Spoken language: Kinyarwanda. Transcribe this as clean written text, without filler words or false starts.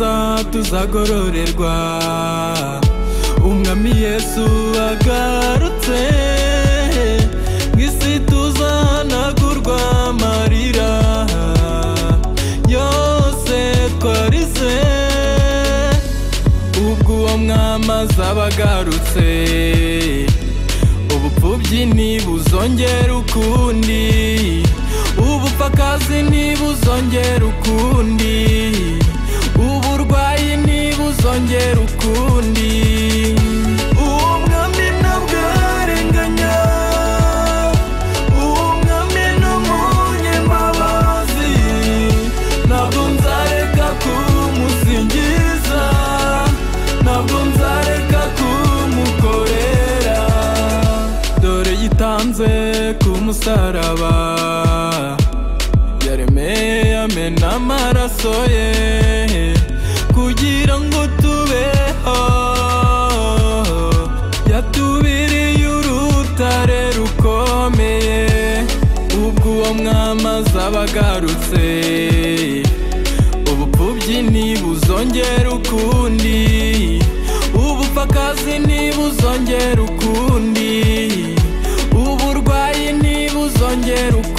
neza tuzagororerwa. Umwami Yesu agarutse, mw'isi tuzahanagurwa amarira yose twarize. Ubwo uwo mwami azaba agarutse, ubupfubyi ntibuzongera ukundi, ubupfakazi ntibuzongera ukundi, uburwayi ntibuzongera ukundi. Uwo mwami ntabwo arenganya, uwo mwami ni umunyembabazi, ntabwo nzareka kumusingiza, ntabwo nzareka kumukorera. Dore yitanze ku musaraba, yaremeye amena amaraso ye kugira ngo tubeho. Yatubiriye urutare rukomeye, ubwo uwo mwami azaba agarutse, ubupfubyi ntibuzongera ukundi, ubupfakazi ntibuzongera ukundi, uburwayi ntibuzongera ukundi.